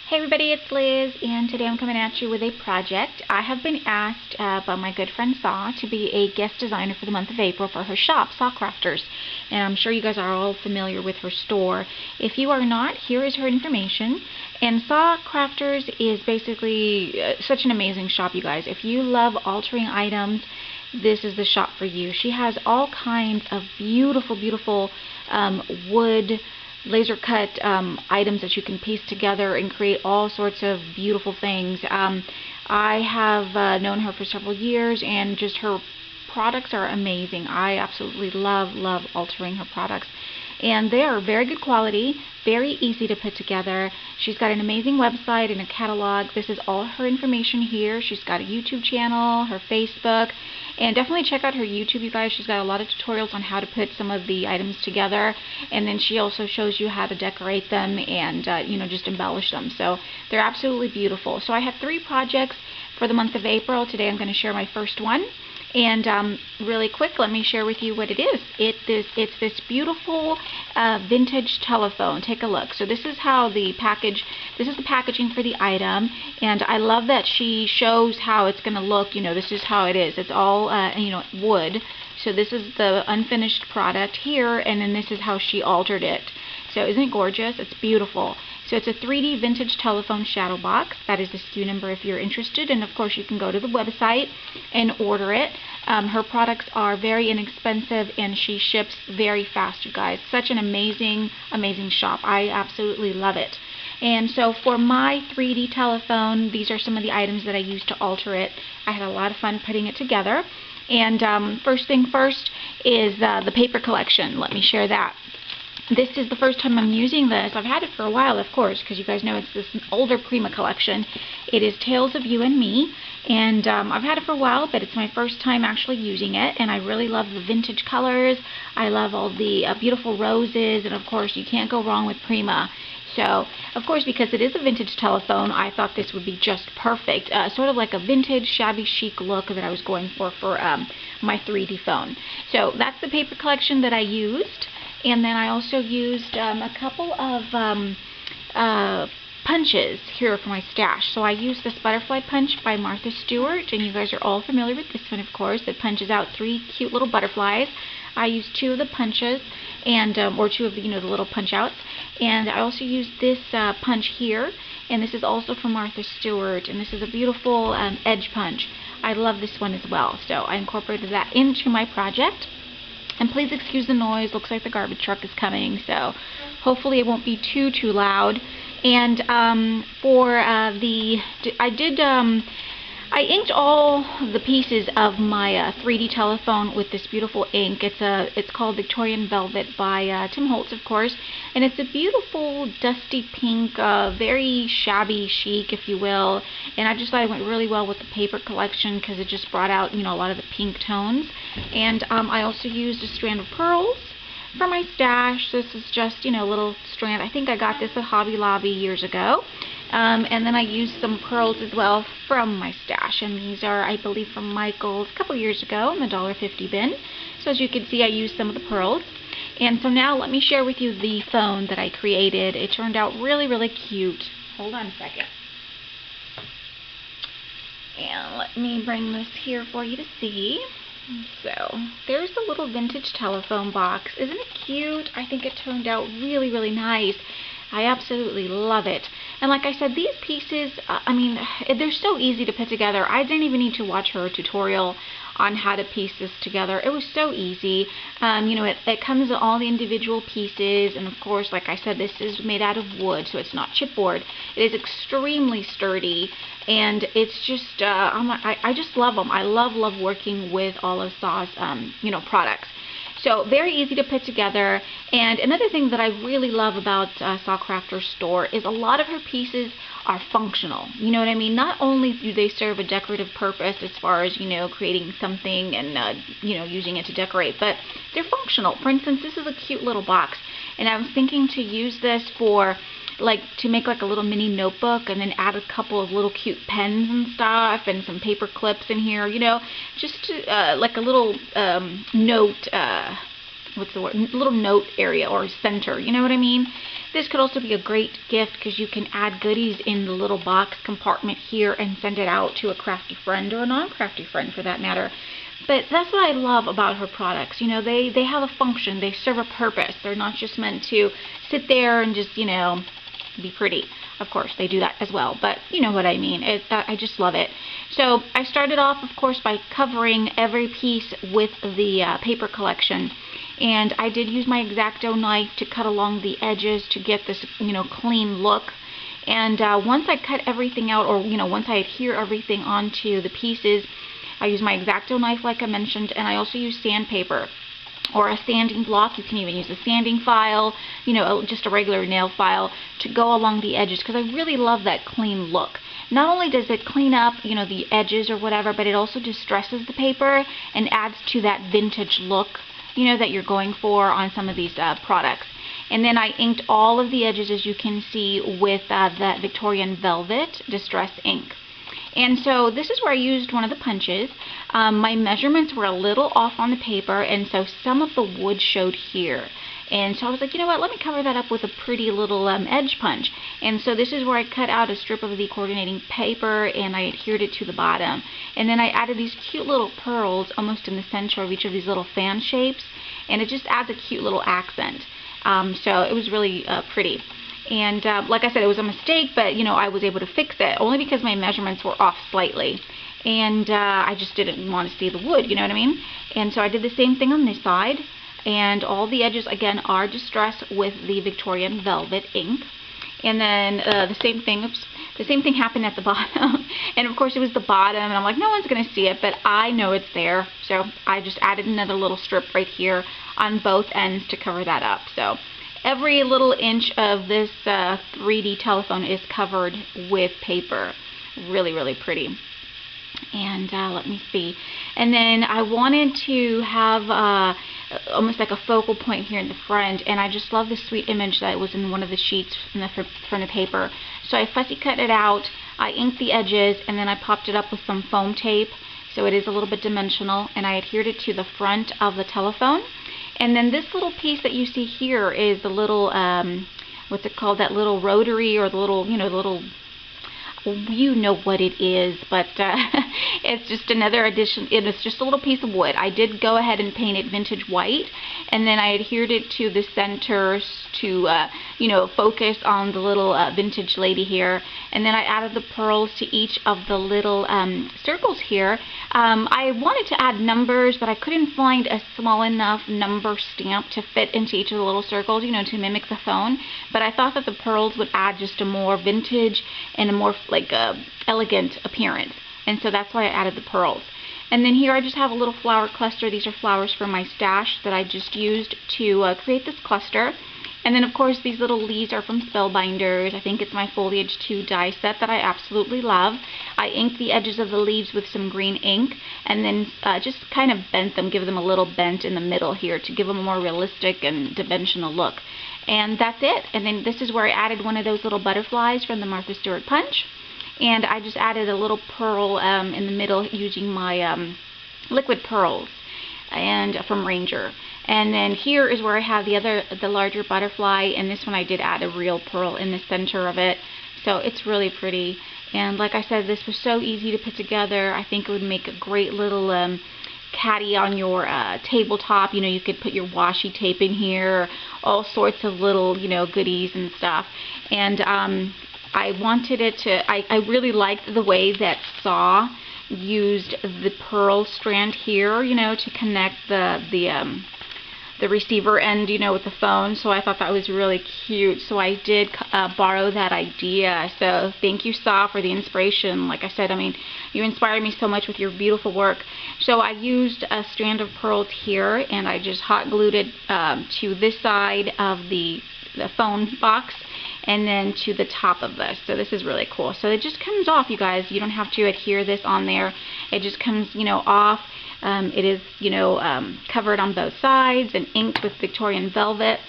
Hey everybody, it's Liz, and today I'm coming at you with a project. I have been asked by my good friend Saw to be a guest designer for the month of April for her shop, Saw Crafters. And I'm sure you guys are all familiar with her store. If you are not, here is her information. And Saw Crafters is basically such an amazing shop, you guys. If you love altering items, this is the shop for you. She has all kinds of beautiful, beautiful wood laser cut items that you can piece together and create all sorts of beautiful things. I have known her for several years, and just her products are amazing. I absolutely love altering her products, and they are very good quality, very easy to put together. She's got an amazing website and a catalog. This is all her information here. She's got a YouTube channel, her Facebook, and definitely check out her YouTube, you guys. She's got a lot of tutorials on how to put some of the items together, and then she also shows you how to decorate them and just embellish them. So they're absolutely beautiful. So I have 3 projects for the month of April. Today I'm going to share my first one. And really quick, let me share with you what it is. It's this beautiful vintage telephone. Take a look. So this is how the this is the packaging for the item, and I love that she shows how it's going to look. This is how it is. It's all wood. So this is the unfinished product here, and then this is how she altered it. So isn't it gorgeous? It's beautiful. So it's a 3D vintage telephone shadow box. That is the SKU number if you're interested, and of course you can go to the website and order it. Her products are very inexpensive, and she ships very fast, you guys. Such an amazing shop. I absolutely love it. And so for my 3D telephone, these are some of the items that I used to alter it. I had a lot of fun putting it together. And first thing first is the paper collection. Let me share that. This is the first time I'm using this. I've had it for a while, of course, because you guys know it's this older Prima collection. It is Tales of You and Me, and I've had it for a while, but it's my first time actually using it, and I really love the vintage colors. I love all the beautiful roses, and of course you can't go wrong with Prima. So, of course, because it is a vintage telephone, I thought this would be just perfect. Sort of like a vintage, shabby chic look that I was going for my 3D phone. So that's the paper collection that I used. And then I also used a couple of punches here for my stash. So I used this butterfly punch by Martha Stewart, and you guys are all familiar with this one, of course. It punches out 3 cute little butterflies. I used 2 of the punches, and or 2 of the the little punch outs. And I also used this punch here, and this is also from Martha Stewart, and this is a beautiful edge punch. I love this one as well. So I incorporated that into my project. And please excuse the noise. Looks like the garbage truck is coming, so hopefully it won't be too loud. And I inked all the pieces of my 3D telephone with this beautiful ink. It's called Victorian Velvet by Tim Holtz, of course, and it's a beautiful dusty pink, very shabby chic, if you will. And I just thought it went really well with the paper collection because it just brought out a lot of the pink tones. And I also used a strand of pearls for my stash. This is just a little strand. I think I got this at Hobby Lobby years ago. And then I used some pearls as well from my stash, and these are, I believe, from Michael's a couple years ago in the $1.50 bin. So as you can see, I used some of the pearls. And so now let me share with you the phone that I created. It turned out really cute. Hold on a second. And let me bring this here for you to see. So there's the little vintage telephone box. Isn't it cute? I think it turned out really nice. I absolutely love it. And like I said, these pieces, they're so easy to put together. I didn't even need to watch her tutorial on how to piece this together. It was so easy. It comes in all the individual pieces, and of course, like I said, this is made out of wood, so it's not chipboard. It is extremely sturdy, and it's just, I just love them. I love working with all of Saw's, products. So very easy to put together. And another thing that I really love about Saw Crafters store is a lot of her pieces are functional. You know what I mean? Not only do they serve a decorative purpose as far as, creating something and, using it to decorate, but they're functional. For instance, this is a cute little box, and I was thinking to use this for to make like a little mini notebook, and then add a couple of little cute pens and stuff, and some paper clips in here, just to, like a little note what's the word, little note area or center, you know what I mean? This could also be a great gift because you can add goodies in the little box compartment here and send it out to a crafty friend or a non-crafty friend for that matter. But that's what I love about her products. You know, they have a function. They serve a purpose. They're not just meant to sit there and just, you know, be pretty. Of course, they do that as well, but you know what I mean. I just love it. So I started off, of course, by covering every piece with the paper collection. And I did use my X-Acto knife to cut along the edges to get this, you know, clean look. And once I cut everything out, or, you know, once I adhere everything onto the pieces, I use my X-Acto knife like I mentioned, and I also use sandpaper or a sanding block. You can even use a sanding file, you know, just a regular nail file to go along the edges because I really love that clean look. Not only does it clean up, you know, the edges or whatever, but it also distresses the paper and adds to that vintage look, you know, that you're going for on some of these products. And then I inked all of the edges, as you can see, with that Victorian Velvet Distress ink. And so this is where I used one of the punches. My measurements were a little off on the paper, and so some of the wood showed here. And so I was like, you know what, let me cover that up with a pretty little edge punch. And so this is where I cut out a strip of the coordinating paper and I adhered it to the bottom. And then I added these cute little pearls almost in the center of each of these little fan shapes, and it just adds a cute little accent. So it was really pretty. And like I said, it was a mistake, but you know, I was able to fix it only because my measurements were off slightly. And I just didn't want to see the wood, you know what I mean? And so I did the same thing on this side. And all the edges, again, are distressed with the Victorian Velvet ink. And then the same thing happened at the bottom. And of course it was the bottom, and I'm like, no one's going to see it, but I know it's there. So I just added another little strip right here on both ends to cover that up. So every little inch of this 3D telephone is covered with paper. Really, really pretty. And let me see. And then I wanted to have almost like a focal point here in the front, and I just love the sweet image that was in one of the sheets in the front of paper. So I fussy cut it out, I inked the edges, and then I popped it up with some foam tape so it is a little bit dimensional, and I adhered it to the front of the telephone. And then this little piece that you see here is the little what's it called, that little rotary, or the little, you know, the little, you know what it is, but it's just another addition. It's just a little piece of wood. I did go ahead and paint it vintage white, and then I adhered it to the center to you know, focus on the little vintage lady here. And then I added the pearls to each of the little circles here. I wanted to add numbers, but I couldn't find a small enough number stamp to fit into each of the little circles, you know, to mimic the phone. But I thought that the pearls would add just a more vintage and a more like elegant appearance, and so that's why I added the pearls. And then here I just have a little flower cluster. These are flowers from my stash that I just used to create this cluster. And then of course these little leaves are from Spellbinders. I think it's my Foliage 2 die set that I absolutely love. I inked the edges of the leaves with some green ink, and then just kind of bent them, give them a little bent in the middle here to give them a more realistic and dimensional look. And that's it. And then this is where I added one of those little butterflies from the Martha Stewart punch. And I just added a little pearl in the middle using my liquid pearls and from Ranger. And then here is where I have the larger butterfly, and this one I did add a real pearl in the center of it. So it's really pretty. And like I said, this was so easy to put together. I think it would make a great little caddy on your tabletop. You know, you could put your washi tape in here, all sorts of little, you know, goodies and stuff. And I wanted it to, I really liked the way that Saw used the pearl strand here, you know, to connect the receiver end, you know, with the phone. So I thought that was really cute. So I did borrow that idea. So thank you, Saw, for the inspiration. Like I said, I mean, you inspired me so much with your beautiful work. So I used a strand of pearls here, and I just hot glued it to this side of the phone box, and then to the top of this. So this is really cool. So it just comes off, you guys. You don't have to adhere this on there. It just comes, you know, off. It is, you know, covered on both sides and inked with Victorian Velvet.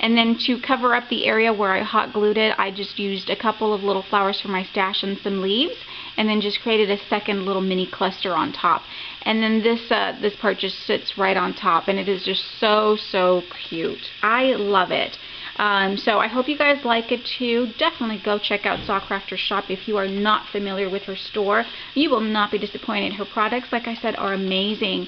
And then to cover up the area where I hot glued it, I just used a couple of little flowers from my stash and some leaves, and then just created a second little mini cluster on top. And then this part just sits right on top, and it is just so cute. I love it. So I hope you guys like it too. Definitely go check out Sawcrafter's shop if you are not familiar with her store. You will not be disappointed. Her products, like I said, are amazing.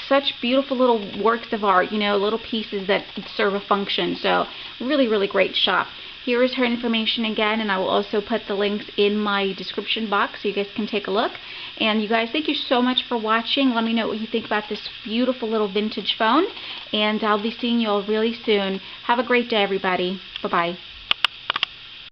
Such beautiful little works of art, you know, little pieces that serve a function. So really great shop. Here is her information again, and I will also put the links in my description box so you guys can take a look. And you guys, thank you so much for watching. Let me know what you think about this beautiful little vintage phone, and I'll be seeing you all really soon. Have a great day, everybody. Bye-bye.